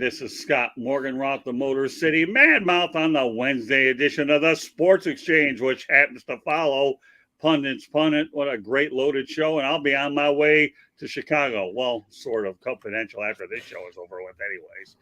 this is Scott Morganroth, the Motor City Madmouth, on the Wednesday edition of the Sports Exchange, which happens to follow Pundits Pundit. What a great loaded show, and I'll be on my way to Chicago. Well, sort of confidential after this show is over with anyways.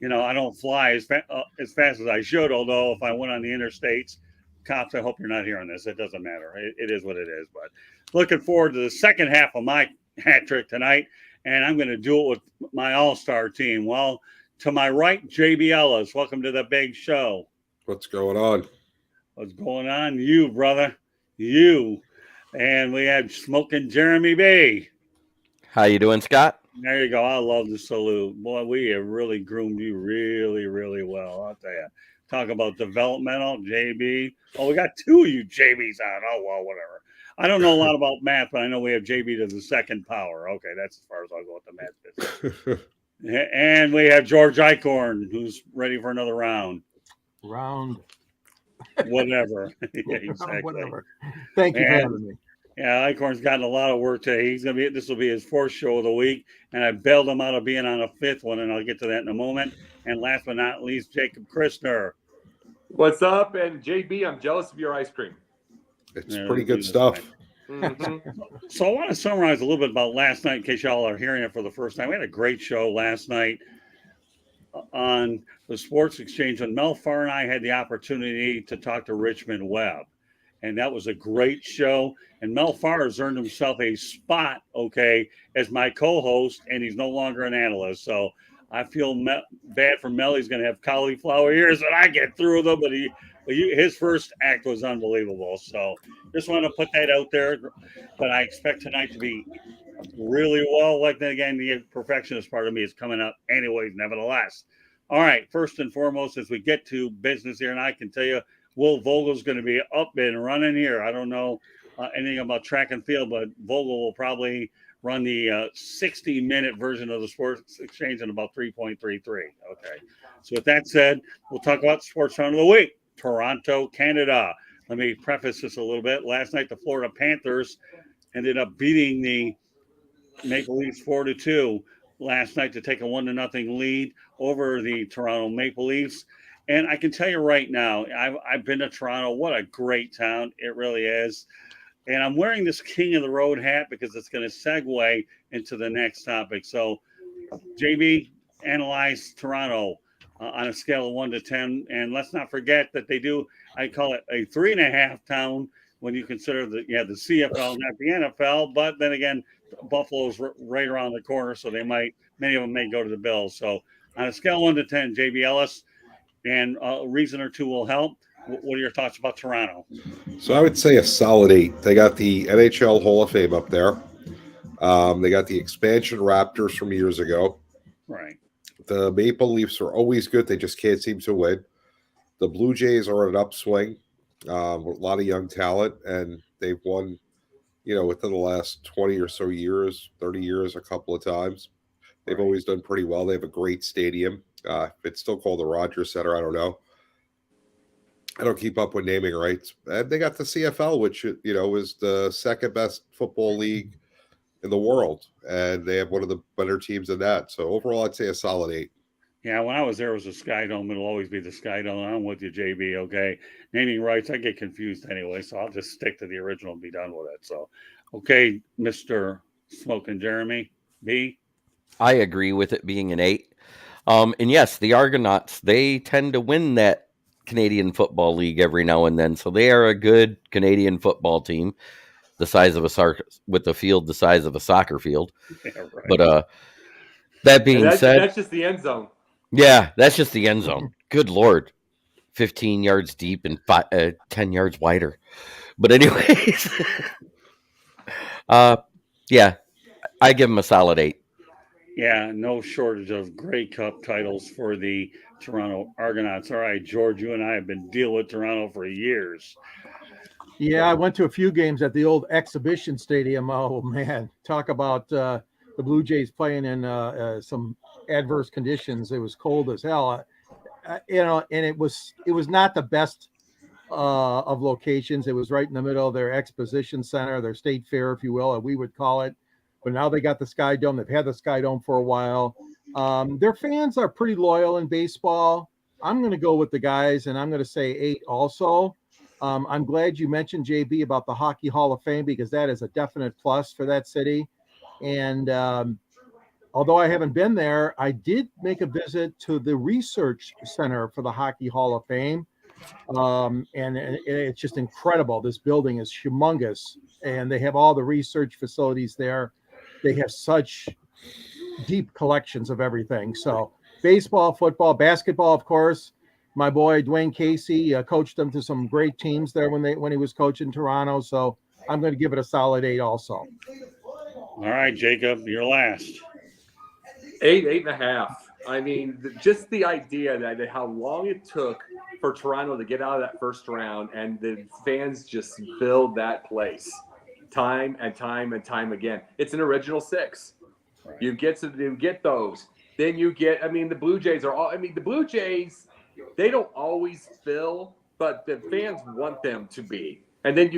You know, I don't fly as fast as I should, although if I went on the interstates, cops, I hope you're not hearing this. It doesn't matter. It is what it is. But looking forward to the second half of my hat trick tonight, and I'm going to do it with my all-star team. Well, to my right, JB Ellis. Welcome to the big show. What's going on? What's going on? You, brother. You. And we have Smoking Jeremy B. How you doing, Scott? There you go. I love the salute. Boy, we have really groomed you really, really well. I'll tell you. Talk about developmental, JB. Oh, we got two of you JBs on. Oh, well, whatever. I don't know a lot about math, but I know we have JB to the second power. Okay, that's as far as I'll go with the math business. And we have George Eichhorn, who's ready for another round. Whatever. Yeah, exactly. Whatever. Thank you for having me. Yeah, Eichhorn's gotten a lot of work today. This will be his fourth show of the week, and I bailed him out of being on a fifth one, and I'll get to that in a moment. And last but not least, Jacob Christner. What's up? And JB, I'm jealous of your ice cream. It's pretty good stuff. Mm-hmm. So I want to summarize a little bit about last night in case y'all are hearing it for the first time. We had a great show last night on the Sports Exchange, and Mel Farr and I had the opportunity to talk to Richmond Webb. And that was a great show. And Mel Farr has earned himself a spot, as my co-host, and he's no longer an analyst. So I feel bad for Mel. He's going to have cauliflower ears when I get through them. But his first act was unbelievable. So just want to put that out there. But I expect tonight to be really well. Like, again, the perfectionist part of me is coming out anyways, nevertheless. All right, first and foremost, as we get to business here, and I can tell you, Will Vogel's going to be up and running here. I don't know anything about track and field, but Vogel will probably run the 60-minute version of the Sports Exchange in about 3.33. Okay. So with that said, we'll talk about Sports Round of the Week. Toronto, Canada. Let me preface this a little bit. Last night, the Florida Panthers ended up beating the Maple Leafs 4-2 last night to take a 1-0 lead over the Toronto Maple Leafs. And I can tell you right now, I've been to Toronto. What a great town. It really is. And I'm wearing this King of the Road hat because it's going to segue into the next topic. So, JB, analyze Toronto on a scale of 1 to 10. And let's not forget that they do, I call it a 3.5 town when you consider the CFL, not the NFL. But then again, Buffalo's right around the corner, so many of them may go to the Bills. So on a scale of 1 to 10, JB Ellis, and a reason or two will help. What are your thoughts about Toronto? So I would say a solid 8. They got the NHL Hall of Fame up there. They got the expansion Raptors from years ago. Right. The Maple Leafs are always good. They just can't seem to win. The Blue Jays are on an upswing with a lot of young talent, and they've won, within the last 20 or so years, 30 years, a couple of times. They've always done pretty well. They have a great stadium. It's still called the Rogers Center. I don't know. I don't keep up with naming rights. And they got the CFL, which, is the second best football league in the world. And they have one of the better teams in that. So overall, I'd say a solid 8. Yeah, when I was there, it was a Sky Dome. It'll always be the Sky Dome. I'm with you, JB, okay? Naming rights, I get confused anyway, so I'll just stick to the original and be done with it. So, okay, Mr. Smoking Jeremy B. I agree with it being an 8. And yes, the Argonauts, they tend to win that Canadian Football League every now and then. So they are a good Canadian football team, the size of with a field the size of a soccer field. Yeah, right. But that being said, that's just the end zone. Yeah, that's just the end zone. Good Lord. 15 yards deep and 10 yards wider. But anyways, yeah, I give them a solid 8. Yeah, no shortage of Grey Cup titles for the Toronto Argonauts. All right, George, you and I have been dealing with Toronto for years. Yeah, I went to a few games at the old exhibition stadium. Oh, man. Talk about the Blue Jays playing in some adverse conditions. It was cold as hell. And it was not the best of locations. It was right in the middle of their exposition center, their state fair, if you will, we would call it. But now they got the Sky Dome. They've had the Sky Dome for a while. Their fans are pretty loyal in baseball. I'm going to go with the guys, and I'm going to say 8 also. I'm glad you mentioned, JB, about the Hockey Hall of Fame, because that is a definite plus for that city. And although I haven't been there, I did make a visit to the research center for the Hockey Hall of Fame. And it's just incredible. This building is humongous, and they have all the research facilities there. They have such deep collections of everything. So baseball, football, basketball, of course. My boy Dwayne Casey coached them to some great teams there when he was coaching Toronto. So I'm going to give it a solid 8 also. All right, Jacob, you're last. 8.5. I mean, just the idea that how long it took for Toronto to get out of that first round, and the fans just filled that place time and time and time again. It's an original 6. Right. You get those. Then you get, I mean, the Blue Jays are all, I mean, the Blue Jays, they don't always fill, but the fans want them to be. And then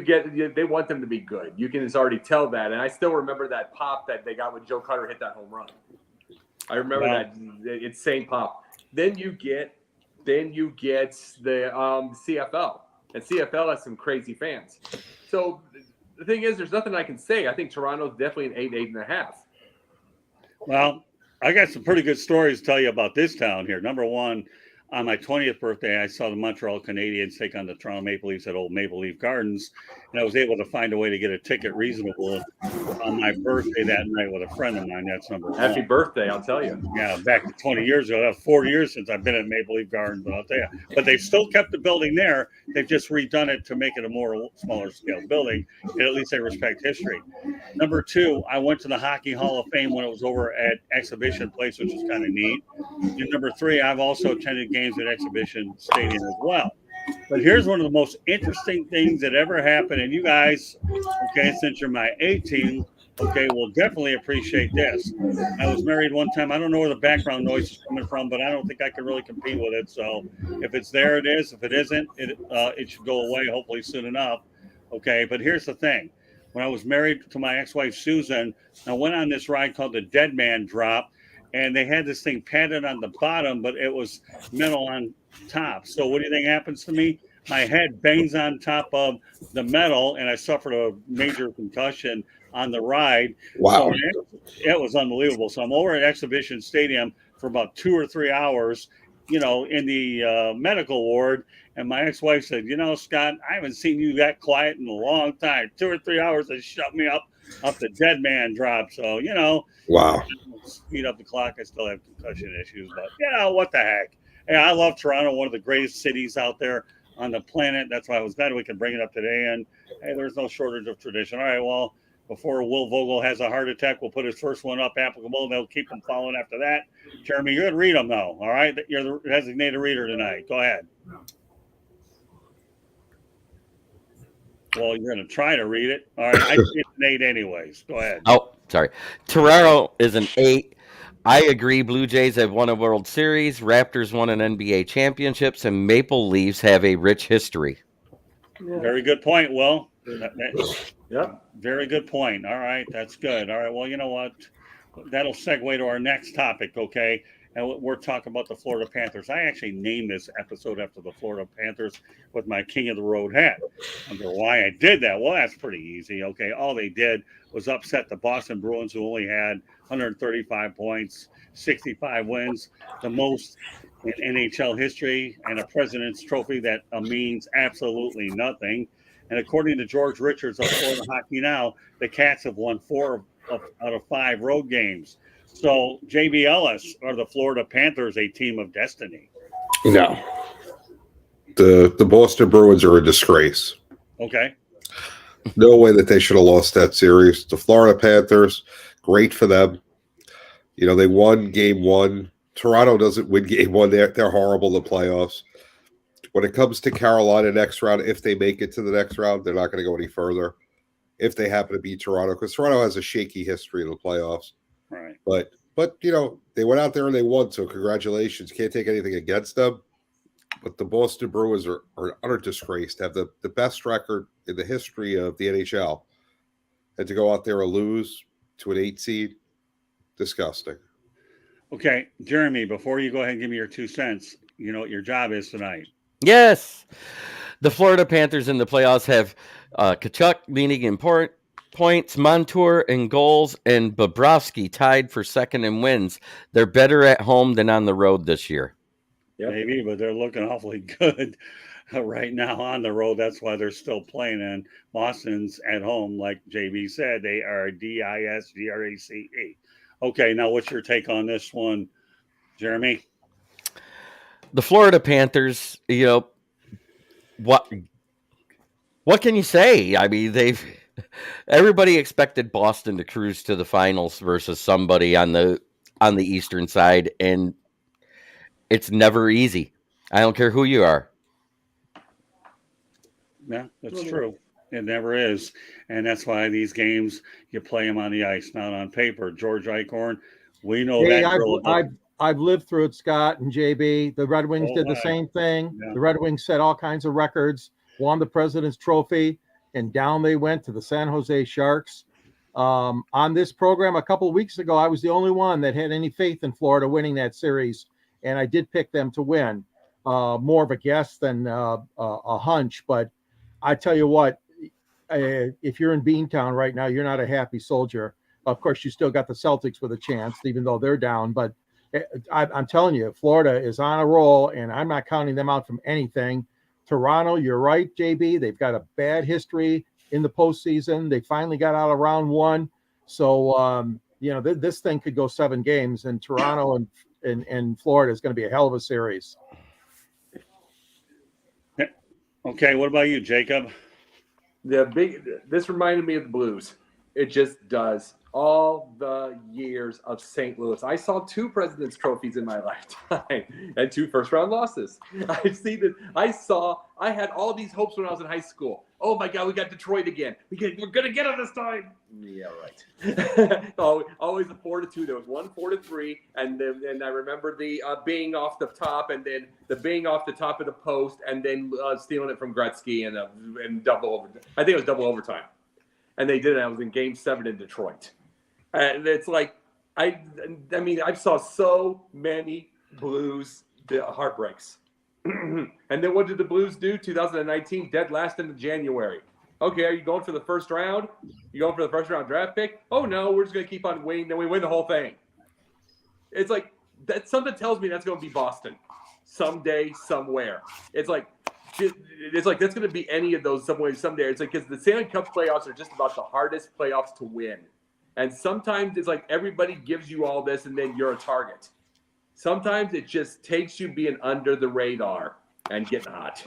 they want them to be good. You can just already tell that. And I still remember that pop that they got when Joe Cutter hit that home run. I remember that. It's same pop. Then you get the CFL. And CFL has some crazy fans. So the thing is, there's nothing I can say. I think Toronto's definitely an 8.5. Well, I got some pretty good stories to tell you about this town here. Number one, on my 20th birthday, I saw the Montreal Canadiens take on the Toronto Maple Leafs at Old Maple Leaf Gardens, and I was able to find a way to get a ticket reasonable on my birthday that night with a friend of mine. That's number one. Happy birthday, I'll tell you. Yeah, back to 20 years ago. That was 4 years since I've been at Maple Leaf Gardens, but I'll tell you. But they've still kept the building there. They've just redone it to make it a more smaller scale building, and at least they respect history. Number two, I went to the Hockey Hall of Fame when it was over at Exhibition Place, which is kind of neat. And number three, I've also attended games at Exhibition Stadium as well. But here's one of the most interesting things that ever happened. And you guys, okay, since you're my A team, okay, will definitely appreciate this. I was married one time. I don't know where the background noise is coming from, but I don't think I can really compete with it. So if it's there, it is. If it isn't, it should go away hopefully soon enough. Okay, but here's the thing. When I was married to my ex-wife, Susan, I went on this ride called the Dead Man Drop, and they had this thing padded on the bottom, but it was metal on top. So what do you think happens to me? My head bangs on top of the metal, and I suffered a major concussion on the ride. Wow. So it was unbelievable. So I'm over at Exhibition Stadium for about 2 or 3 hours, in the medical ward. And my ex-wife said, Scott, I haven't seen you that quiet in a long time. 2 or 3 hours, they shut me up the Dead Man Drop. So, Wow. Speed up the clock. I still have concussion issues, but what the heck? Hey, I love Toronto, one of the greatest cities out there on the planet. That's why I was glad we could bring it up today. And hey, there's no shortage of tradition. All right, well, before Will Vogel has a heart attack, we'll put his first one up applicable. They'll keep him following after that. Jeremy, you're going to read them, though. All right? You're the designated reader tonight. Go ahead. Well, you're going to try to read it. All right. I think it's an 8 anyways. Go ahead. Oh, sorry. Toronto is an 8. I agree. Blue Jays have won a World Series. Raptors won an NBA championships, and Maple Leafs have a rich history. Very good point, Will. Yeah. Very good point. All right. That's good. All right. Well, you know what? That'll segue to our next topic, okay? And we're talking about the Florida Panthers. I actually named this episode after the Florida Panthers with my King of the Road hat. I wonder why I did that. Well, that's pretty easy, okay? All they did was upset the Boston Bruins, who only had 135 points, 65 wins, the most in NHL history, and a President's Trophy that means absolutely nothing. And according to George Richards of Florida Hockey Now, the Cats have won 4 out of 5 road games. So, JB Ellis, are the Florida Panthers a team of destiny? No. The Boston Bruins are a disgrace. Okay. No way that they should have lost that series. The Florida Panthers, great for them. They won game 1. Toronto doesn't win game 1. They're horrible in the playoffs. When it comes to Carolina next round, if they make it to the next round, they're not going to go any further. If they happen to beat Toronto, because Toronto has a shaky history in the playoffs. Right. But they went out there and they won, so congratulations. Can't take anything against them. But the Boston Bruins are utter disgrace to have the best record in the history of the NHL. And to go out there and lose to an 8 seed, disgusting. Okay, Jeremy, before you go ahead and give me your 2 cents, you know what your job is tonight. Yes. The Florida Panthers in the playoffs have Kachuk leading in points, Montour in goals, and Bobrovsky tied for second in wins. They're better at home than on the road this year. Yep. Maybe, but they're looking awfully good right now on the road. That's why they're still playing. And Boston's at home, like JB said, they are DISGRACE. Okay, now what's your take on this one, Jeremy? The Florida Panthers, what can you say? I mean, everybody expected Boston to cruise to the finals versus somebody on the eastern side, and it's never easy. I don't care who you are. Yeah, that's true. It never is. And that's why these games, you play them on the ice, not on paper. George Eichhorn, we know Hey, that drill. I've lived through it, Scott and JB. The Red Wings did the right. same thing. Yeah. The Red Wings set all kinds of records, won the President's Trophy, and down they went to the San Jose Sharks. On this program a couple of weeks ago, I was the only one that had any faith in Florida winning that series, and I did pick them to win. More of a guess than a hunch, but I tell you what, if you're in Beantown right now, you're not a happy soldier. Of course, you still got the Celtics with a chance, even though they're down. But I'm telling you, Florida is on a roll, and I'm not counting them out from anything. Toronto, you're right, JB. They've got a bad history in the postseason. They finally got out of round one. So, this thing could go 7 games, and Toronto and Florida is going to be a hell of a series. Okay, what about you, Jacob? This reminded me of the Blues. It just does. All the years of St. Louis. I saw 2 President's Trophies in my lifetime and 2 first-round losses. I had all these hopes when I was in high school. Oh, my God, we got Detroit again. We're going to get it this time. Yeah, right. Always a 4-2. There was one 4-3, and I remember the being off the top, and then the being off the top of the post, and then stealing it from Gretzky and double overtime. I think it was double overtime. And they did it. I was in Game 7 in Detroit. And it's like, I mean, I saw so many Blues heartbreaks. And then what did the Blues do? 2019, dead last in January. Okay, are you going for the first round? You going for the first round draft pick? Oh, no, we're just going to keep on waiting. Then we win the whole thing. It's like, that something tells me that's going to be Boston someday, somewhere. It's like that's going to be any of those someday. It's like, because the Stanley Cup playoffs are just about the hardest playoffs to win. And sometimes it's like everybody gives you all this and then you're a target. Sometimes it just takes you being under the radar and getting hot.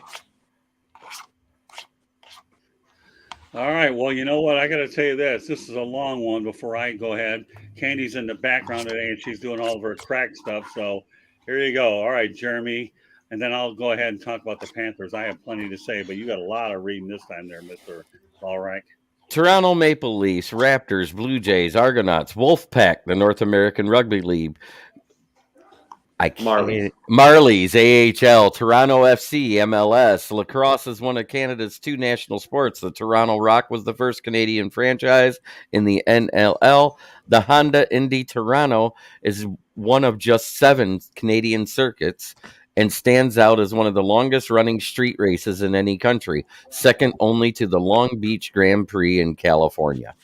All right. Well, you know what? I got to tell you this. This is a long one before I go ahead. Candy's in the background today, and she's doing all of her crack stuff. So here you go. All right, Jeremy. And then I'll go ahead and talk about the Panthers. I have plenty to say, but you got a lot of reading this time there, Mr. Allrank. Toronto Maple Leafs, Raptors, Blue Jays, Argonauts, Wolfpack, the North American Rugby League. Marlies, AHL, Toronto FC, MLS. Lacrosse is one of Canada's 2 national sports. The Toronto Rock was the first Canadian franchise in the NLL. The Honda Indy Toronto is one of just 7 Canadian circuits and stands out as one of the longest running street races in any country, second only to the Long Beach Grand Prix in California.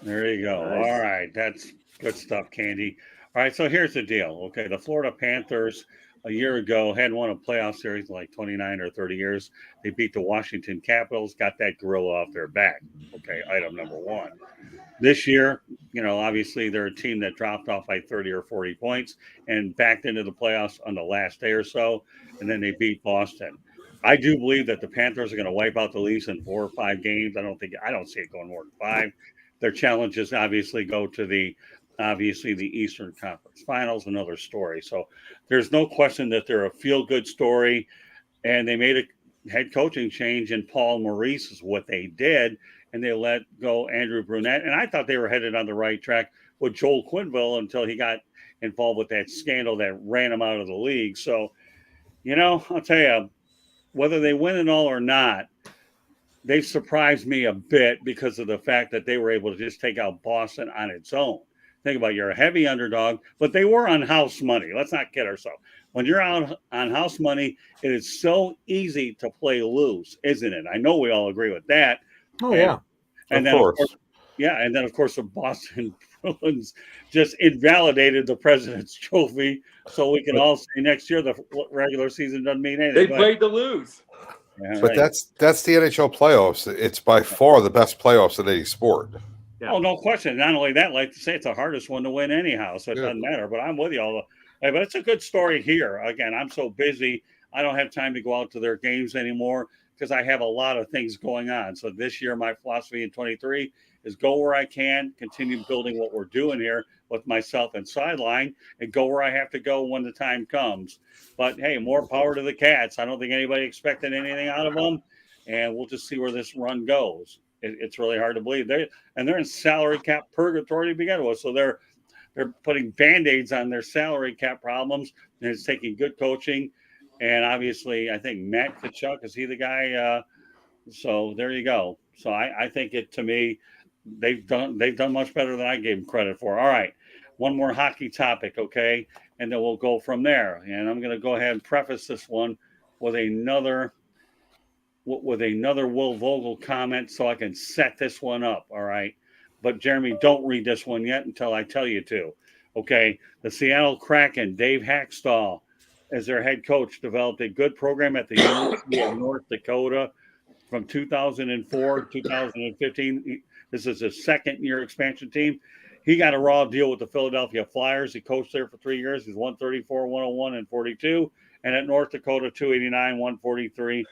There you go. Nice. All right. That's good stuff, Candy. All right, so here's the deal. Okay, the Florida Panthers a year ago had won a playoff series in like 29 or 30 years. They beat the Washington Capitals, got that gorilla off their back. Okay, item number 1. This year, obviously they're a team that dropped off by 30 or 40 points and backed into the playoffs on the last day or so, and then they beat Boston. I do believe that the Panthers are going to wipe out the Leafs in 4 or 5 games. I don't see it going more than 5. Their challenges obviously go to the Eastern Conference Finals, another story. So there's no question that they're a feel-good story, and they made a head coaching change in Paul Maurice is what they did, and they let go Andrew Brunette. And I thought they were headed on the right track with Joel Quenneville until he got involved with that scandal that ran him out of the league. So, I'll tell you, whether they win it all or not, they've surprised me a bit because of the fact that they were able to just take out Boston on its own. Think about it, you're a heavy underdog, but they were on house money. Let's not kid ourselves. When you're out on house money, it is so easy to play loose, isn't it? I know we all agree with that. Oh, yeah. And Of then, course. of course, the Boston Bruins just invalidated the President's Trophy, so we can all say next year the regular season doesn't mean anything. They played to lose. Yeah, But right. that's the NHL playoffs. It's by far the best playoffs in any sport. Yeah. Oh, no question. Not only that, like to say, it's the hardest one to win anyhow, so it Yeah. doesn't matter. But I'm with you all. Hey, but it's a good story here. Again, I'm so busy, I don't have time to go out to their games anymore because I have a lot of things going on. So this year, my philosophy in 23 is go where I can, continue building what we're doing here with myself and Sideline, and go where I have to go when the time comes. But hey, more power to the Cats. I don't think anybody expected anything out of them, and we'll just see where this run goes. It's really hard to believe they're in salary cap purgatory to begin with, so they're putting band-aids on their salary cap problems, and it's taking good coaching. And obviously, I think Matt Tkachuk, is he the guy? So there you go. So I think to me, they've done much better than I gave them credit for. All right, one more hockey topic, okay, and then we'll go from there. And I'm going to go ahead and preface this one with another Will Vogel comment, so I can set this one up. All right, but Jeremy, don't read this one yet until I tell you to. Okay, the Seattle Kraken, Dave Hackstall, as their head coach, developed a good program at the University of North Dakota from 2004 to 2015. This is his second-year expansion team. He got a raw deal with the Philadelphia Flyers. He coached there for 3 years. He's 134, 101, and 42. And at North Dakota, 289, 143,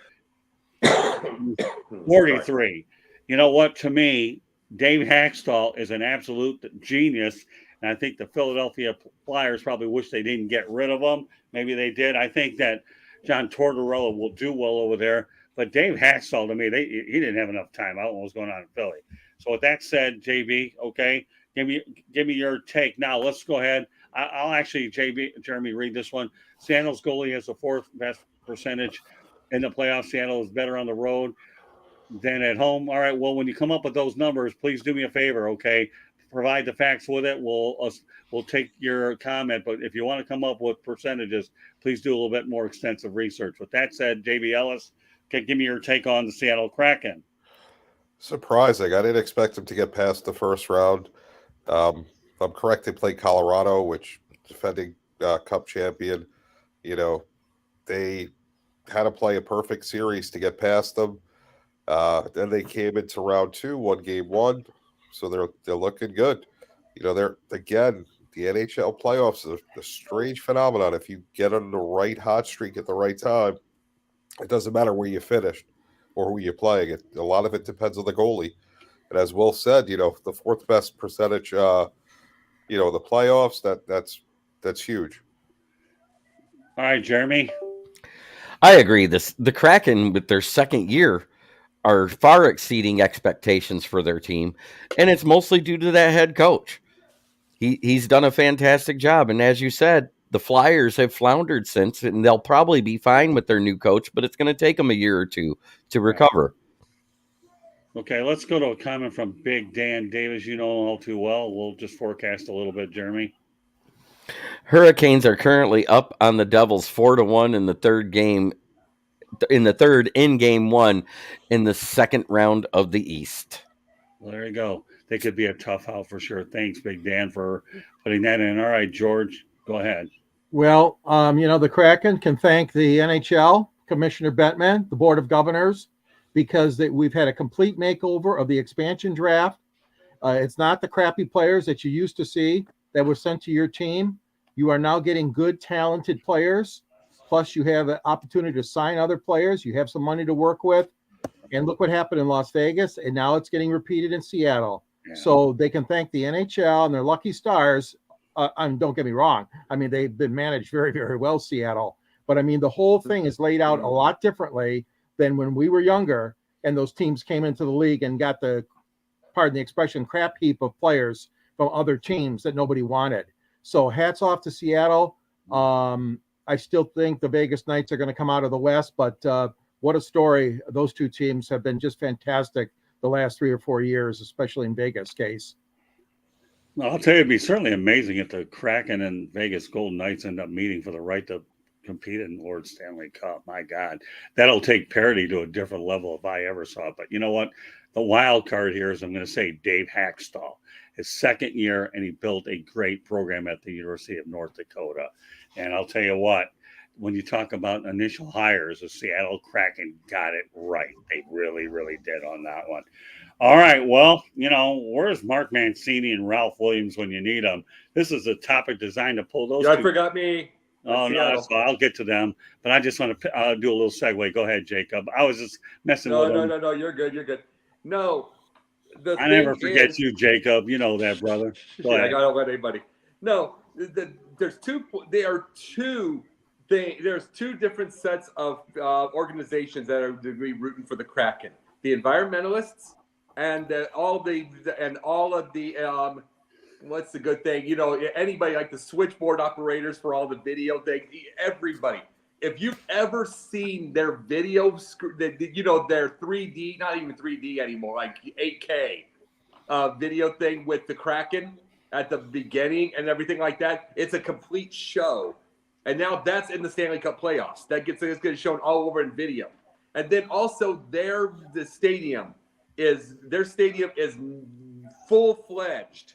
43. You know what? To me, Dave Hackstall is an absolute genius. And I think the Philadelphia Flyers probably wish they didn't get rid of him. Maybe they did. I think that John Tortorella will do well over there. But Dave Hackstall, to me, he didn't have enough time. I don't know what's going on in Philly. So with that said, JB, okay, give me your take. Now let's go ahead. I'll actually, Jeremy, read this one. Seattle's goalie has the fourth best percentage in the playoffs. Seattle is better on the road than at home. All right, well, when you come up with those numbers, please do me a favor, okay? Provide the facts with it. We'll take your comment, but if you want to come up with percentages, please do a little bit more extensive research. With that said, JB Ellis, okay, give me your take on the Seattle Kraken. Surprising. I didn't expect them to get past the first round. If I'm correct, they played Colorado, which defending Cup champion. You know, they had to play a perfect series to get past them. Then they came into round 2, won game 1, so they're looking good. You know, they're again the NHL playoffs is a strange phenomenon. If you get on the right hot streak at the right time, it doesn't matter where you finished or who you're playing. A lot of it depends on the goalie. And as Will said, you know, the fourth best percentage, you know, the playoffs, that's huge. All right, Jeremy. I agree. The Kraken, with their second year, are far exceeding expectations for their team, and it's mostly due to that head coach. He's done a fantastic job, and as you said, the Flyers have floundered since, and they'll probably be fine with their new coach, but it's going to take them a year or two to recover. Okay, let's go to a comment from Big Dan Davis. You know all too well. We'll just forecast a little bit, Jeremy. Hurricanes are currently up on the Devils 4-1 in the third game. In game 1 in the second round of the East. Well, there you go. They could be a tough out for sure. Thanks, Big Dan, for putting that in. All right, George, go ahead. Well, you know, the Kraken can thank the NHL, Commissioner Bettman, the Board of Governors, because we've had a complete makeover of the expansion draft. It's not the crappy players that you used to see that were sent to your team. You are now getting good, talented players. Plus, you have an opportunity to sign other players. You have some money to work with. And look what happened in Las Vegas. And now it's getting repeated in Seattle. Yeah. So they can thank the NHL and their lucky stars. Don't get me wrong. I mean, they've been managed very, very well, Seattle. But, I mean, the whole thing is laid out a lot differently than when we were younger and those teams came into the league and got the, pardon the expression, crap heap of players from other teams that nobody wanted. So hats off to Seattle. I still think the Vegas Knights are going to come out of the West, but what a story. Those two teams have been just fantastic the last 3 or 4 years, especially in Vegas' case. Well, I'll tell you, it'd be certainly amazing if the Kraken and Vegas Golden Knights end up meeting for the right to compete in Lord Stanley Cup. My God, that'll take parity to a different level if I ever saw it. But you know what? The wild card here is I'm going to say Dave Hackstall. His second year, and he built a great program at the University of North Dakota. And I'll tell you what, when you talk about initial hires, the Seattle Kraken got it right. They really, really did on that one. All right. Well, where's Mark Mancini and Ralph Williams when you need them? This is a topic designed to pull those. I forgot me. Oh, no, so I'll get to them. But I just want to do a little segue. Go ahead, Jacob. I was just messing with them. No. You're good. You're good. No. I never forget you, Jacob. You know that, brother. I don't let anybody. No, there's two. There's two different sets of organizations that are to be rooting for the Kraken: the environmentalists and all of the what's the good thing? Anybody like the switchboard operators for all the video things. Everybody. If you've ever seen their video, their 3D, not even 3D anymore, like 8K video thing with the Kraken at the beginning and everything like that, it's a complete show. And now that's in the Stanley Cup playoffs. It's going to be shown all over in video. And then also their stadium is full-fledged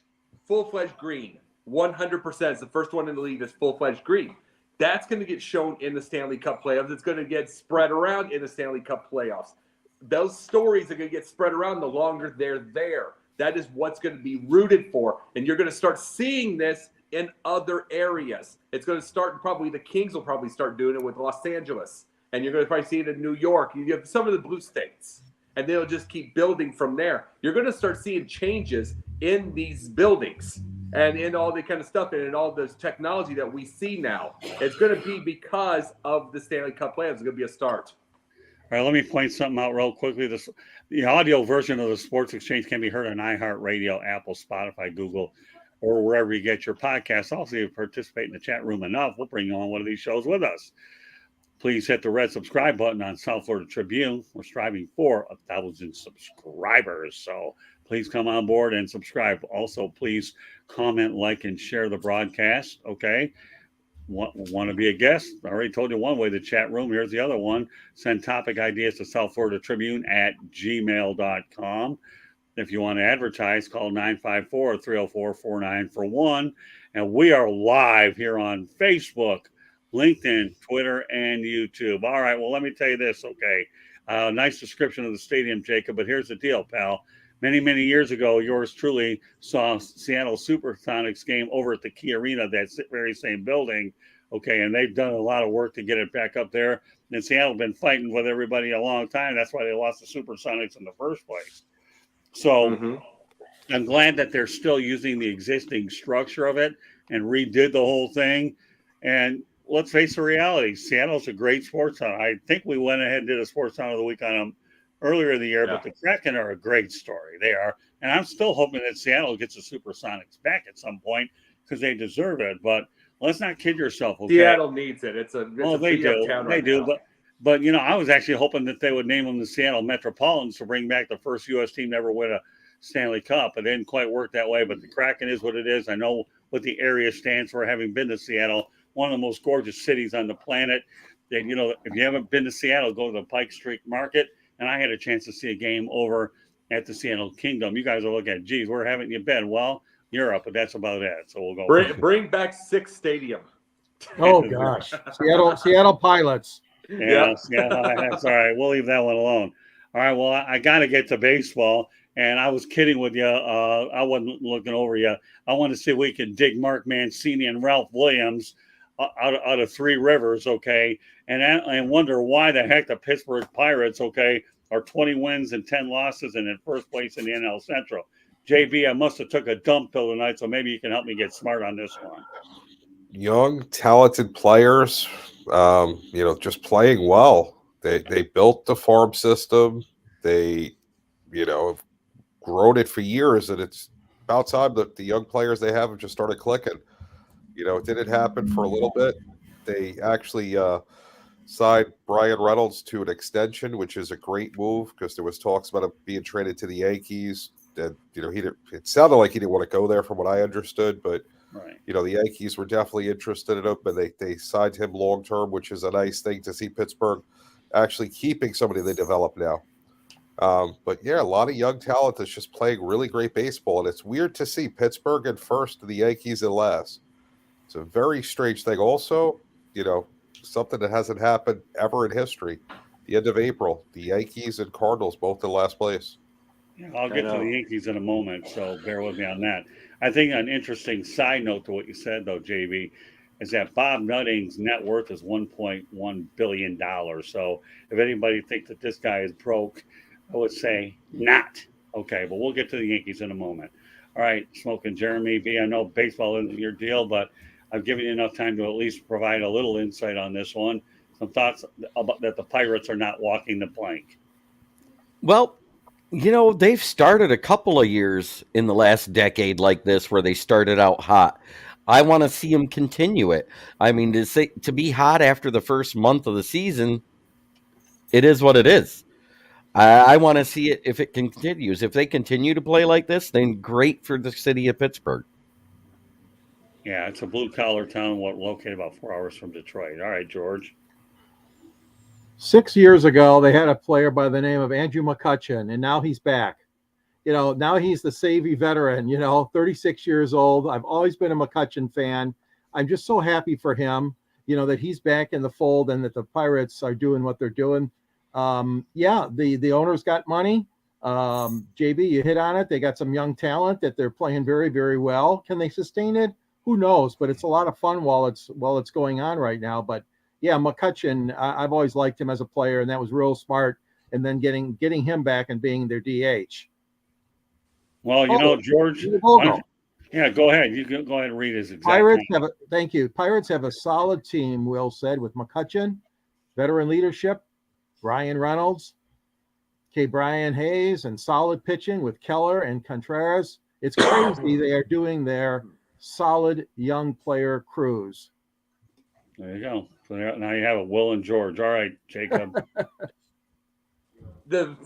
green, 100%. It's the first one in the league that's full-fledged green. That's going to get shown in the Stanley Cup playoffs. It's going to get spread around in the Stanley Cup playoffs. Those stories are going to get spread around the longer they're there. That is what's going to be rooted for. And you're going to start seeing this in other areas. It's going to start, probably the Kings will probably start doing it with Los Angeles. And you're going to probably see it in New York. You have some of the blue states. And they'll just keep building from there. You're going to start seeing changes in these buildings. And in all the kind of stuff and in all this technology that we see now. It's going to be because of the Stanley Cup playoffs. It's going to be a start. All right, let me point something out real quickly. The audio version of the Sports Exchange can be heard on iHeartRadio, Apple, Spotify, Google, or wherever you get your podcasts. Also, if you participate in the chat room enough, we'll bring you on one of these shows with us. Please hit the red subscribe button on South Florida Tribune. We're striving for 1,000 subscribers. So please come on board and subscribe. Also, please comment, like, and share the broadcast. Okay. Want to be a guest? I already told you one way, the chat room. Here's the other one. Send topic ideas to South Florida Tribune at gmail.com. If you want to advertise, call 954-304-4941. And we are live here on Facebook, LinkedIn, Twitter, and YouTube. All right, well, let me tell you this, okay? Nice description of the stadium, Jacob, but here's the deal, pal. Many, many years ago, yours truly saw Seattle Supersonics game over at the Key Arena, that very same building, okay? And they've done a lot of work to get it back up there. And Seattle's been fighting with everybody a long time. That's why they lost the Supersonics in the first place. So I'm glad that they're still using the existing structure of it and redid the whole thing. And let's face the reality, Seattle's a great sports town. I think we went ahead and did a sports town of the week on them earlier in the year, but the Kraken are a great story. They are. And I'm still hoping that Seattle gets the Supersonics back at some point because they deserve it. But let's not kid yourself, okay? Seattle needs it. They do. They do. But I was actually hoping that they would name them the Seattle Metropolitans to bring back the first U.S. team to ever win a Stanley Cup. It didn't quite work that way, but the Kraken is what it is. I know what the area stands for, having been to Seattle, one of the most gorgeous cities on the planet. And, if you haven't been to Seattle, go to the Pike Street Market. And I had a chance to see a game over at the Seattle Kingdom. You guys are looking at, geez, where haven't you been? Well, Europe, but that's about it. So we'll go. Bring back Six Stadium. Oh, gosh. Seattle Pilots. Yeah, that's all right. We'll leave that one alone. All right, well, I got to get to baseball. And I was kidding with you. I wasn't looking over you. I want to see if we can dig Mark Mancini and Ralph Williams out of Three Rivers, okay? And wonder why the heck the Pittsburgh Pirates, okay, are 20 wins and 10 losses and in first place in the NL Central. JB, I must have took a dump pill tonight, so maybe you can help me get smart on this one. Young, talented players, just playing well. They built the farm system. They, have grown it for years, and it's about time that the young players they have just started clicking. It didn't happen for a little bit. They actually signed Brian Reynolds to an extension, which is a great move because there was talks about him being traded to the Yankees. that it sounded like he didn't want to go there from what I understood, but Right. the Yankees were definitely interested in him, but they signed him long term, which is a nice thing to see Pittsburgh actually keeping somebody they develop now. But yeah, a lot of young talent that's just playing really great baseball, and it's weird to see Pittsburgh in first and the Yankees in last. It's a very strange thing. Also, something that hasn't happened ever in history. The end of April, the Yankees and Cardinals both in last place. Yeah, I'll get to the Yankees in a moment, so bear with me on that. I think an interesting side note to what you said, though, JB, is that Bob Nutting's net worth is $1.1 billion. So if anybody thinks that this guy is broke, I would say not. Okay, but we'll get to the Yankees in a moment. All right, Smoking Jeremy B, I know baseball isn't your deal, but I've given you enough time to at least provide a little insight on this one. Some thoughts about that the Pirates are not walking the plank. Well, they've started a couple of years in the last decade like this where they started out hot. I want to see them continue it. I mean, to be hot after the first month of the season, it is what it is. I want to see it if it continues. If they continue to play like this, then great for the city of Pittsburgh. Yeah, it's a blue-collar town located about 4 hours from Detroit. All right, George. 6 years ago, they had a player by the name of Andrew McCutchen, and now he's back. Now he's the savvy veteran, 36 years old. I've always been a McCutchen fan. I'm just so happy for him, that he's back in the fold and that the Pirates are doing what they're doing. The owners got money. JB, you hit on it. They got some young talent that they're playing very, very well. Can they sustain it? Who knows? But it's a lot of fun while it's going on right now. But yeah, McCutchen, I've always liked him as a player, and that was real smart. And then getting him back and being their DH. Well, George. Yeah, go ahead. You can go ahead and read his exact. Thank you. Pirates have a solid team, Will said, with McCutchen, veteran leadership, Ryan Reynolds, Brian Hayes, and solid pitching with Keller and Contreras. It's crazy they are doing their solid young player cruise. There you go. So now you have a Will and George. All right, Jacob.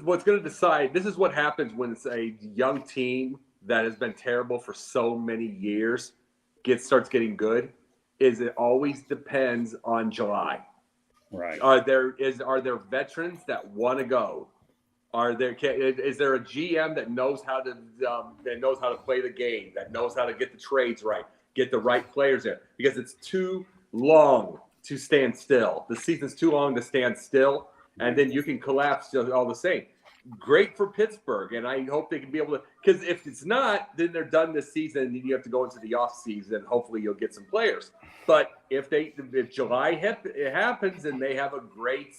What's going to decide, this is what happens when it's a young team that has been terrible for so many years starts getting good, is it always depends on July. Right. Are there veterans that want to go? Is there a GM that knows how to play the game, that knows how to get the trades right, get the right players in? Because it's too long to stand still. The season's too long to stand still, and then you can collapse all the same. Great for Pittsburgh, and I hope they can be able to. Because if it's not, then they're done this season, and you have to go into the off season. Hopefully, you'll get some players. But if July happens and they have a great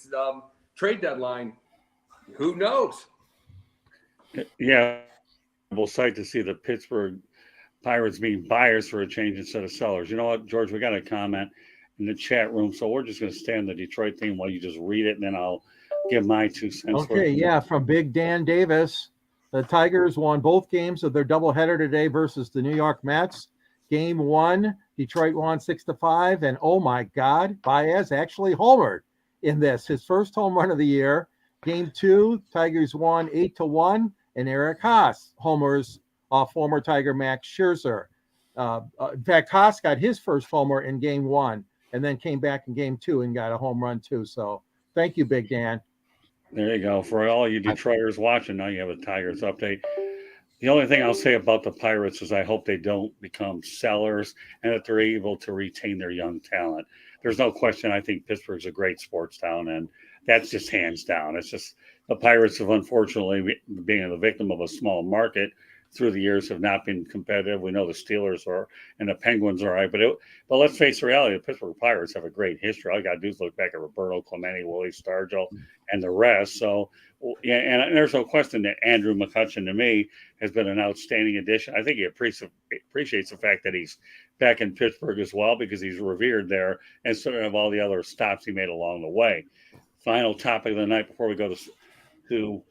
trade deadline, who knows? Yeah, we'll sight to see the Pittsburgh Pirates being buyers for a change instead of sellers. You know what, George? We got a comment in the chat room, so we're just going to stay on the Detroit theme while you just read it, and then I'll give my 2 cents. Okay, yeah, from Big Dan Davis. The Tigers won both games of their doubleheader today versus the New York Mets. Game 1, Detroit won 6-5, and oh my God, Baez actually homered in this, his first home run of the year. Game 2, Tigers won 8-1, and Eric Haas homers off former Tiger Max Scherzer. In fact, Haas got his first homer in Game 1, and then came back in Game 2 and got a home run too. So thank you, Big Dan. There you go. For all you Detroiters watching, now you have a Tigers update. The only thing I'll say about the Pirates is I hope they don't become sellers and that they're able to retain their young talent. There's no question. I think Pittsburgh's a great sports town, and that's just hands down. It's just the Pirates have, unfortunately, being the victim of a small market through the years, have not been competitive. We know the Steelers are and the Penguins are right, but let's face the reality: the Pittsburgh Pirates have a great history. All you got to do is look back at Roberto Clemente, Willie Stargell, and the rest. So, yeah, and there's no question that Andrew McCutchen, to me, has been an outstanding addition. I think he appreciates the fact that he's back in Pittsburgh as well, because he's revered there instead of all the other stops he made along the way. Final topic of the night before we go to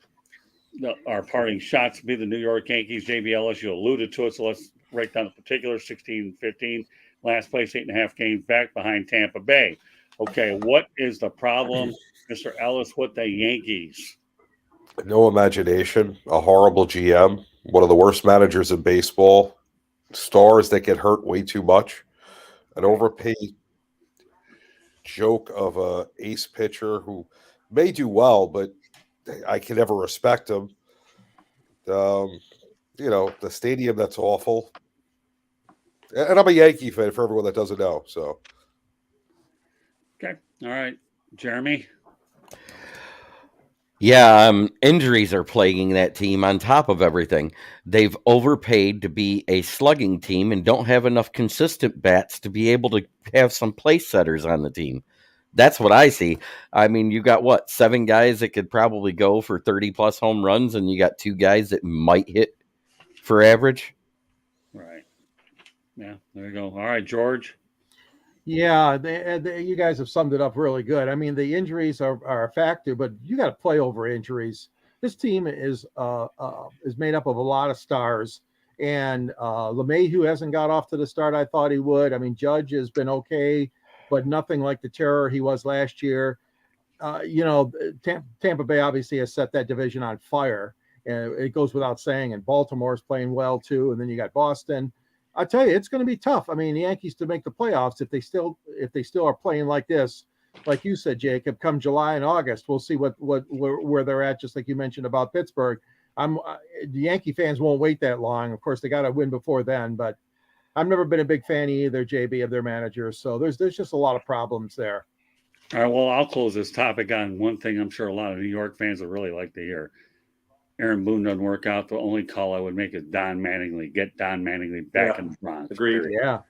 our parting shots be the New York Yankees. JB Ellis, you alluded to it, so let's break down the particular 16-15. Last place, 8.5 games back behind Tampa Bay. Okay, what is the problem, Mr. Ellis, with the Yankees? No imagination, a horrible GM, one of the worst managers in baseball, stars that get hurt way too much, an overpaid joke of a ace pitcher who may do well, but I can never respect him. The stadium, that's awful. And I'm a Yankee fan for everyone that doesn't know. So, Okay. All right. Jeremy. Yeah, injuries are plaguing that team on top of everything. They've overpaid to be a slugging team and don't have enough consistent bats to be able to have some place setters on the team. That's what I see. I mean, you got 7 guys that could probably go for 30 plus home runs, and you got 2 guys that might hit for average. Right. Yeah, there you go. All right, George. Yeah, you guys have summed it up really good. I mean, the injuries are a factor, but you got to play over injuries. This team is made up of a lot of stars, and LeMahieu hasn't got off to the start I thought he would. I mean, Judge has been okay, but nothing like the terror he was last year. Tampa Bay obviously has set that division on fire, and it goes without saying. And Baltimore's playing well too, and then you got Boston. I tell you, it's going to be tough. I mean, the Yankees to make the playoffs if they still are playing like this, like you said, Jacob. Come July and August, we'll see where they're at. Just like you mentioned about Pittsburgh, the Yankee fans won't wait that long. Of course, they got to win before then. But I've never been a big fan either, JB, of their managers. So there's just a lot of problems there. All right. Well, I'll close this topic on one thing I'm sure a lot of New York fans would really like to hear. Aaron Boone doesn't work out. The only call I would make is Don Mattingly. Get Don Mattingly back in the Bronx. Agreed. Yeah.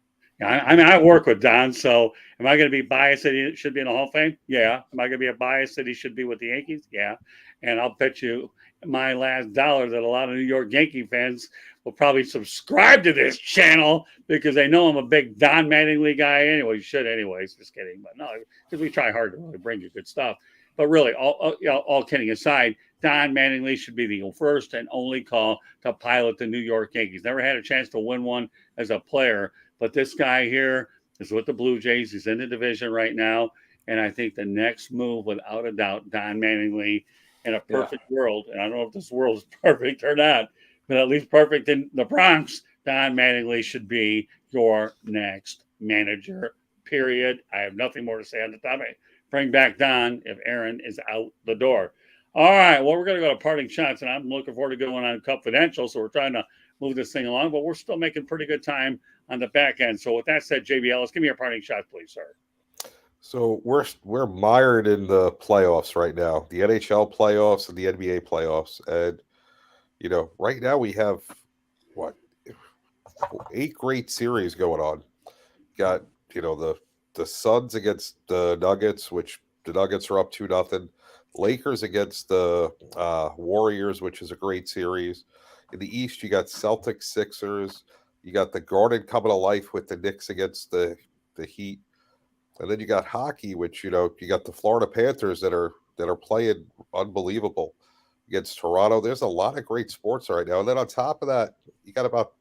I mean, I work with Don, so am I going to be biased that he should be in the Hall of Fame? Yeah. Am I going to be a bias that he should be with the Yankees? Yeah. And I'll bet you my last dollar that a lot of New York Yankee fans will probably subscribe to this channel because they know I'm a big Don Mattingly guy anyway. You should anyways. Just kidding. But no, because we try hard to really bring you good stuff. But really, all kidding aside, Don Mattingly should be the first and only call to pilot the New York Yankees. Never had a chance to win one as a player, but this guy here is with the Blue Jays. He's in the division right now, and I think the next move, without a doubt, Don Mattingly in a perfect world, and I don't know if this world is perfect or not, but at least perfect in the Bronx, Don Mattingly should be your next manager, period. I have nothing more to say on the topic. Bring back Don if Aaron is out the door. All right, well, we're going to go to parting shots, and I'm looking forward to going on Confidential, so we're trying to move this thing along, but we're still making pretty good time on the back end. So with that said, JB Ellis, give me your parting shot, please, sir. So we're mired in the playoffs right now, the NHL playoffs and the NBA playoffs. And, right now we have, 8 great series going on. Got, the Suns against the Nuggets, which the Nuggets are up 2-0. Lakers against the Warriors, which is a great series. In the East, you got Celtics, Sixers. You got the Garden coming to life with the Knicks against the Heat. And then you got hockey, which, you got the Florida Panthers that are playing unbelievable against Toronto. There's a lot of great sports right now. And then on top of that, you got about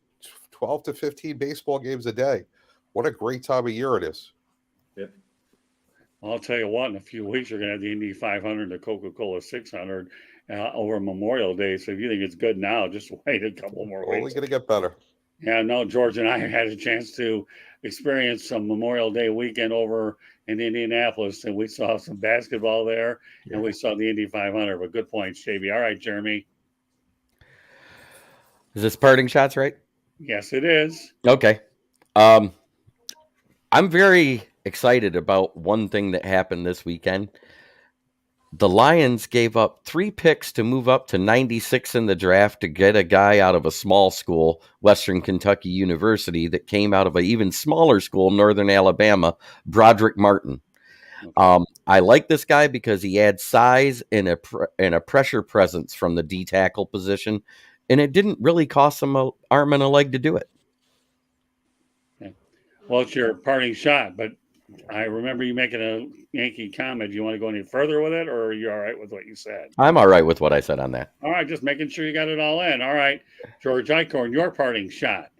12 to 15 baseball games a day. What a great time of year it is. Yeah. I'll tell you what, in a few weeks, you're going to have the Indy 500, the Coca-Cola 600 over Memorial Day. So if you think it's good now, just wait a couple more weeks. Only going to get better. Yeah, no, George and I had a chance to experience some Memorial Day weekend over in Indianapolis, and we saw some basketball there, and we saw the Indy 500. But good points, JB. All right, Jeremy. Is this parting shots, right? Yes, it is. Okay. I'm very excited about one thing that happened this weekend. The Lions gave up 3 picks to move up to 96 in the draft to get a guy out of a small school, Western Kentucky University, that came out of an even smaller school, Northern Alabama, Broderick Martin. I like this guy because he adds size and a pressure presence from the D tackle position, and it didn't really cost him an arm and a leg to do it. Well, it's your parting shot, but I remember you making a Yankee comment. Do you want to go any further with it, or are you all right with what you said? I'm all right with what I said on that. All right, just making sure you got it all in. All right, George Eichhorn, your parting shot.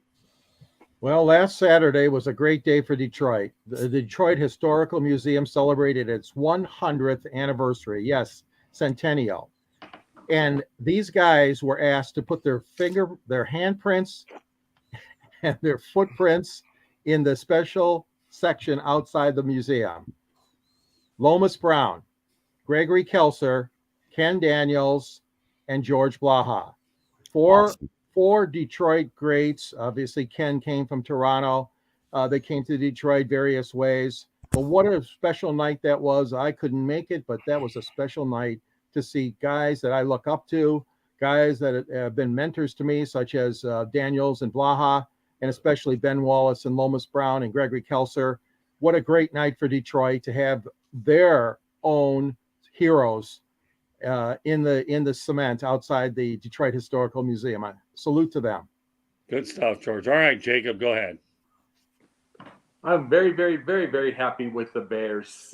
Well, last Saturday was a great day for Detroit. The Detroit Historical Museum celebrated its 100th anniversary. Yes, centennial. And these guys were asked to put their handprints and their footprints in the special section outside the museum. Lomas Brown, Gregory Kelser, Ken Daniels, and George Blaha. Four Detroit greats. Obviously, Ken came from Toronto. They came to Detroit various ways. But what a special night that was. I couldn't make it, but that was a special night to see guys that I look up to, guys that have been mentors to me, such as Daniels and Blaha, and especially Ben Wallace and Lomas Brown and Gregory Kelser. What a great night for Detroit to have their own heroes in the cement outside the Detroit Historical Museum. Salute to them. Good stuff, George. All right, Jacob, go ahead. I'm very, very, very, very happy with the Bears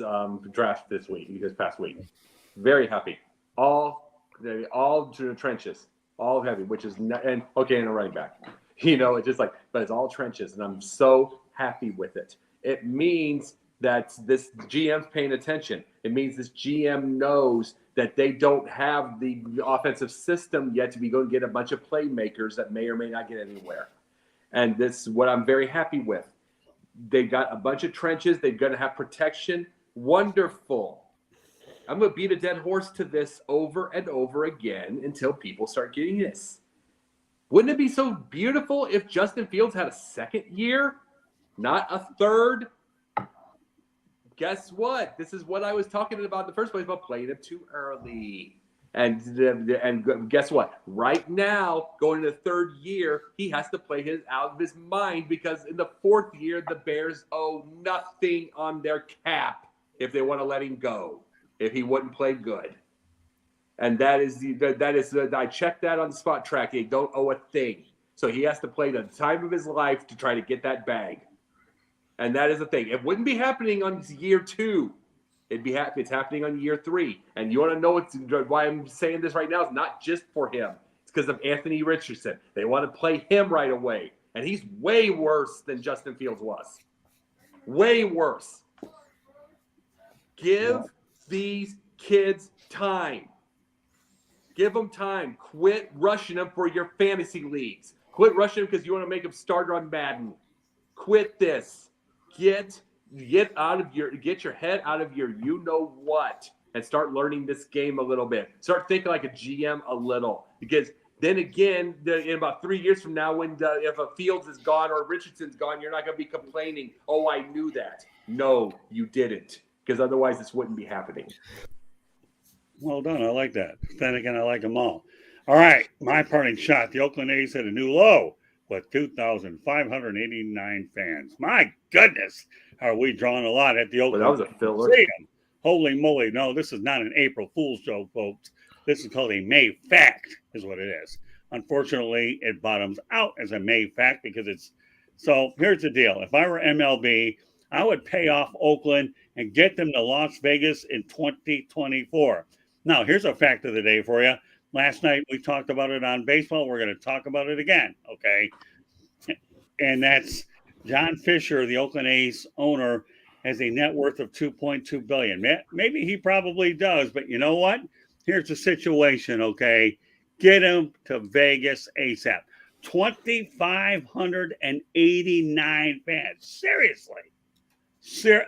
draft this past week. Very happy. All to the trenches, all heavy, which is not, and a running back. It's just like, but it's all trenches, and I'm so happy with it. It means that this GM's paying attention. It means this GM knows that they don't have the offensive system yet to be going to get a bunch of playmakers that may or may not get anywhere. And this is what I'm very happy with. They got a bunch of trenches. They're going to have protection. Wonderful. I'm going to beat a dead horse to this over and over again until people start getting this. Wouldn't it be so beautiful if Justin Fields had a second year, not a third? Guess what? This is what I was talking about in the first place about playing him too early. And guess what? Right now, going into the third year, he has to play his out of his mind because in the fourth year, the Bears owe nothing on their cap if they want to let him go, if he wouldn't play good. And that is I checked that on the spot track. They don't owe a thing. So he has to play the time of his life to try to get that bag. And that is the thing. It wouldn't be happening on year 2. It's happening on year 3. And you want to know why I'm saying this right now? It's not just for him. It's because of Anthony Richardson. They want to play him right away. And he's way worse than Justin Fields was. Way worse. Give these kids time. Give them time. Quit rushing them for your fantasy leagues. Quit rushing them because you want to make them starter on Madden. Quit this. Get your head out of your you-know-what and start learning this game a little bit. Start thinking like a GM a little. Because then again, in about 3 years from now, if a Fields is gone or Richardson's gone, you're not going to be complaining, oh, I knew that. No, you didn't. Because otherwise this wouldn't be happening. Well done. I like that. Then again, I like them all. All right. My parting shot. The Oakland A's hit a new low with 2,589 fans. My goodness. Are we drawing a lot at the Oakland? Well, that was a filler. Holy moly. No, this is not an April Fool's joke, folks. This is called a May fact, is what it is. Unfortunately, it bottoms out as a May fact because it's – so here's the deal. If I were MLB, I would pay off Oakland and get them to Las Vegas in 2024. Now, here's a fact of the day for you. Last night, we talked about it on baseball. We're going to talk about it again, okay? And that's John Fisher, the Oakland A's owner, has a net worth of $2.2 billion. Maybe he probably does, but you know what? Here's the situation, okay? Get him to Vegas ASAP. 2,589 fans. Seriously.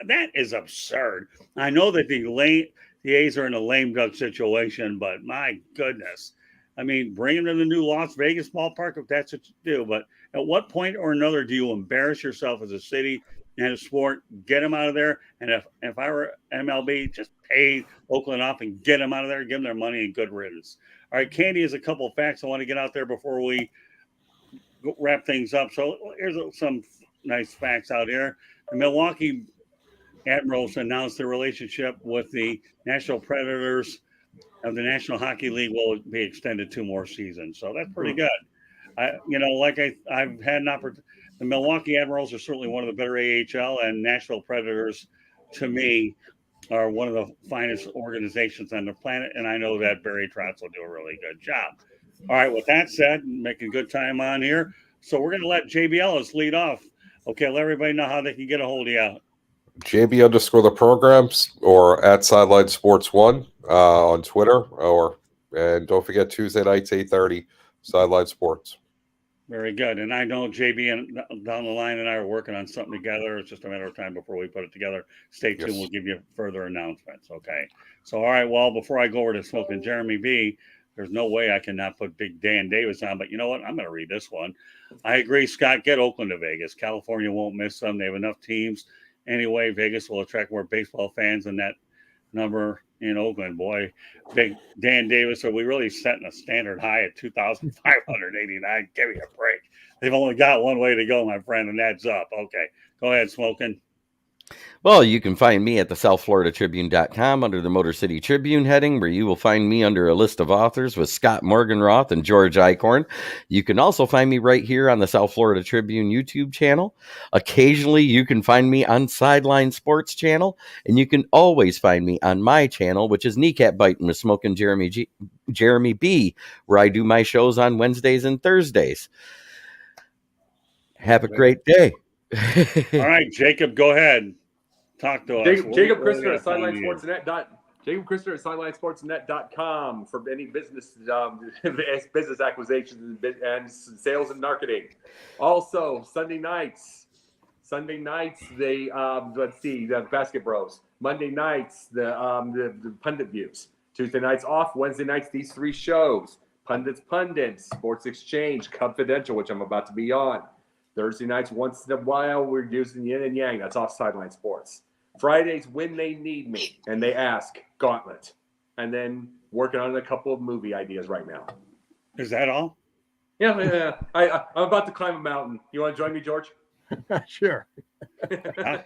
That is absurd. I know that the A's are in a lame duck situation, but my goodness. I mean, bring them to the new Las Vegas ballpark if that's what you do. But at what point or another do you embarrass yourself as a city and a sport? Get them out of there. And if I were MLB, just pay Oakland off and get them out of there, give them their money and good riddance. All right, Candy has a couple of facts I want to get out there before we wrap things up. So here's some nice facts out here. The Milwaukee Admirals announced their relationship with the Nashville Predators of the National Hockey League will be extended 2 more seasons. So that's pretty good. I've had an opportunity. The Milwaukee Admirals are certainly one of the better AHL, and Nashville Predators, to me, are one of the finest organizations on the planet. And I know that Barry Trotz will do a really good job. All right. With that said, making good time on here. So we're going to let JB Ellis lead off. Okay. Let everybody know how they can get a hold of you. JB_the programs or at Sideline Sports 1 on Twitter or And don't forget Tuesday nights, 8:30, Sideline Sports. Very good. And I know JB and down the line and I are working on something together. It's just a matter of time before we put it together. Stay tuned. Yes. We'll give you further announcements. Okay. So, all right. Well, before I go over to Smoking Jeremy B, there's no way I cannot put Big Dan Davis on. But you know what? I'm going to read this one. I agree, Scott. Get Oakland to Vegas. California won't miss them. They have enough teams. Anyway, Vegas will attract more baseball fans than that number in Oakland. Boy, Big Dan Davis, are we really setting a standard high at 2,589? Give me a break. They've only got one way to go, my friend, and that's up. Okay, go ahead, Smoking. Well, you can find me at the SouthFloridaTribune.com under the Motor City Tribune heading, where you will find me under a list of authors with Scott Morganroth and George Eichhorn. You can also find me right here on the South Florida Tribune YouTube channel. Occasionally, you can find me on Sideline Sports channel, and you can always find me on my channel, which is Kneecap Biting with Smoking Jeremy B, where I do my shows on Wednesdays and Thursdays. Have a great day. All right, Jacob, go ahead. Talk to us. Jacob Christopher at SidelineSportsNet. Jacob Christopher at SidelineSportsNet.com for any business business acquisitions and sales and marketing. Also, Sunday nights, the Basket Bros. Monday nights, the Pundit Views. Tuesday nights off. Wednesday nights, these three shows: Pundits, Sports Exchange, Confidential, which I'm about to be on. Thursday nights, once in a while, we're using Yin and Yang. That's off Sideline Sports. Fridays, when they need me and they ask, Gauntlet. And then working on a couple of movie ideas right now. Is that all? Yeah. I'm about to climb a mountain. You want to join me, George? Sure.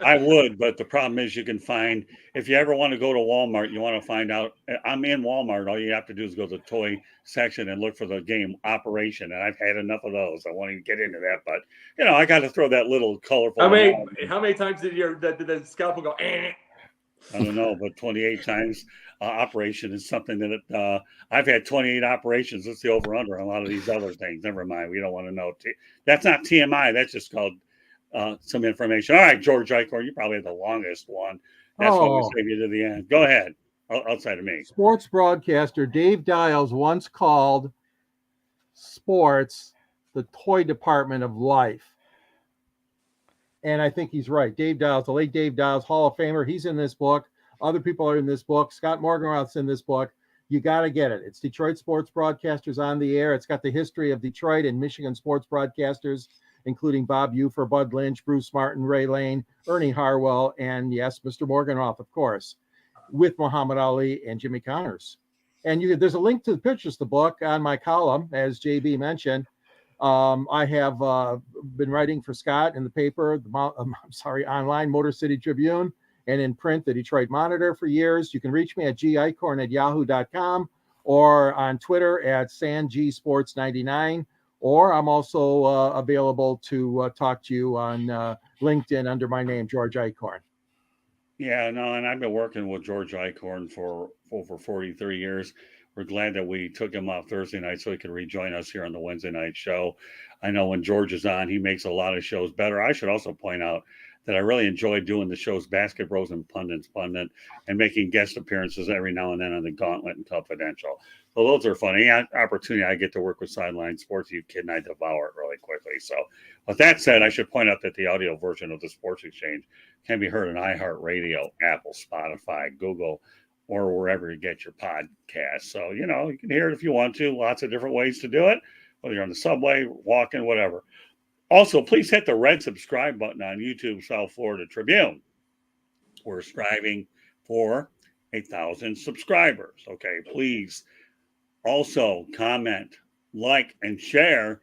I would, but the problem is you can find, if you ever want to go to Walmart, you want to find out, I'm in Walmart, all you have to do is go to the toy section and look for the game Operation, and I've had enough of those. I won't even get into that, but, I got to throw that little colorful. How many times did the scalpel go, eh? I don't know, but 28 times operation is something that I've had 28 operations. That's the over-under on a lot of these other things. Never mind. We don't want to know. That's not TMI. That's just called some information. All right, George Eichhorn, you probably have the longest one. That's why we save you to the end. Go ahead, outside of me. Sports broadcaster Dave Dials once called sports the toy department of life. And I think he's right. Dave Dials, the late Dave Dials, Hall of Famer, he's in this book. Other people are in this book. Scott Morganroth's in this book. You got to get it. It's Detroit Sports Broadcasters on the Air. It's got the history of Detroit and Michigan sports broadcasters, including Bob Ufer, Bud Lynch, Bruce Martin, Ray Lane, Ernie Harwell, and yes, Mr. Morganroth, of course, with Muhammad Ali and Jimmy Connors. And there's a link to the pictures of the book on my column, as JB mentioned. I have been writing for Scott in the paper, online, Motor City Tribune, and in print, the Detroit Monitor for years. You can reach me at gicorn@yahoo.com or on Twitter at SanGSports99. Or I'm also available to talk to you on LinkedIn under my name, George Eichhorn. Yeah, no, and I've been working with George Eichhorn for over 43 years. We're glad that we took him off Thursday night so he could rejoin us here on the Wednesday night show. I know when George is on, he makes a lot of shows better. I should also point out that I really enjoy doing the shows Basket Bros and Pundit, and making guest appearances every now and then on the Gauntlet and Confidential. So those are funny opportunity. I get to work with Sideline Sports. You kid, and I devour it really quickly. So with that said, I should point out that the audio version of the Sports Exchange can be heard on iHeartRadio, Apple, Spotify, Google, or wherever you get your podcast. So, you can hear it if you want to. Lots of different ways to do it, whether you're on the subway, walking, whatever. Also, please hit the red subscribe button on YouTube, South Florida Tribune. We're striving for 1,000 subscribers. Okay, please also comment, like, and share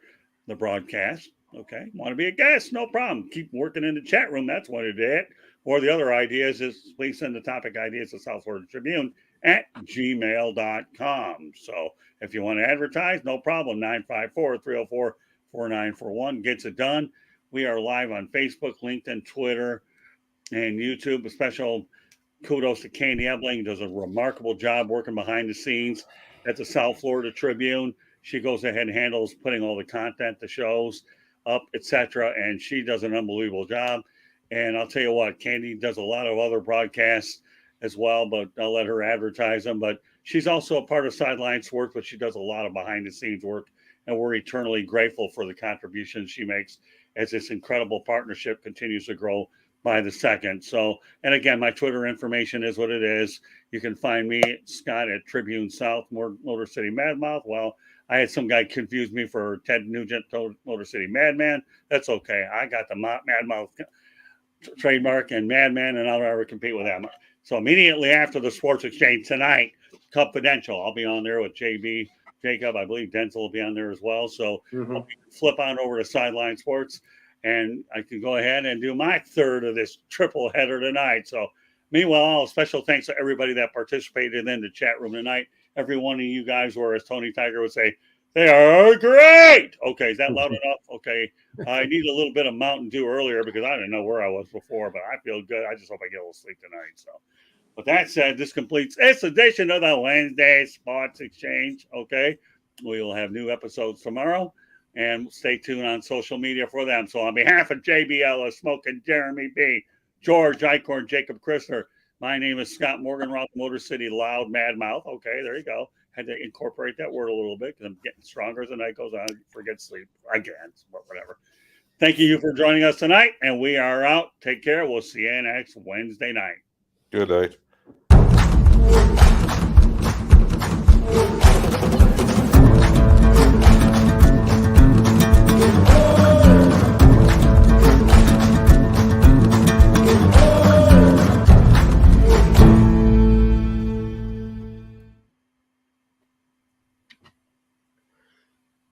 the broadcast. Okay, want to be a guest? No problem. Keep working in the chat room. That's what it is. Or the other ideas is please send the topic ideas to South Florida Tribune at gmail.com. So if you want to advertise, no problem. 954-304-4941 gets it done. We are live on Facebook, LinkedIn, Twitter, and YouTube. A special kudos to Candy Ebling. Does a remarkable job working behind the scenes at the South Florida Tribune. She goes ahead and handles putting all the content, the shows up, etc. And she does an unbelievable job. And I'll tell you what, Candy does a lot of other broadcasts as well, but I'll let her advertise them. But she's also a part of Sideline Sports, but she does a lot of behind the scenes work. And we're eternally grateful for the contributions she makes as this incredible partnership continues to grow by the second. So, and again, my Twitter information is what it is. You can find me, Scott, at Tribune South, Motor City Madmouth. Well, I had some guy confuse me for Ted Nugent, Motor City Madman. That's okay. I got the Madmouth trademark and Madman, and I'll never compete with them. So immediately after the Sports Exchange tonight, Confidential, I'll be on there with JB, Jacob. I believe Denzel will be on there as well. So I'll flip on over to Sideline Sports, and I can go ahead and do my third of this triple header tonight. So meanwhile, special thanks to everybody that participated in the chat room tonight. Every one of you guys were, as Tony Tiger would say, they are great. Okay, is that loud enough? Okay. I need a little bit of Mountain Dew earlier because I didn't know where I was before, but I feel good. I just hope I get a little sleep tonight. So with that said, this completes this edition of the Wednesday Sports Exchange. Okay. We will have new episodes tomorrow, and stay tuned on social media for them. So on behalf of JBL, Smoking Jeremy B, George Eichhorn, Jacob Christner, my name is Scott Morganroth, Motor City Loud Madmouth. Okay, there you go. Had to incorporate that word a little bit because I'm getting stronger as the night goes on. Forget sleep again, but whatever. Thank you for joining us tonight, and we are out. Take care. We'll see you next Wednesday night. Good night.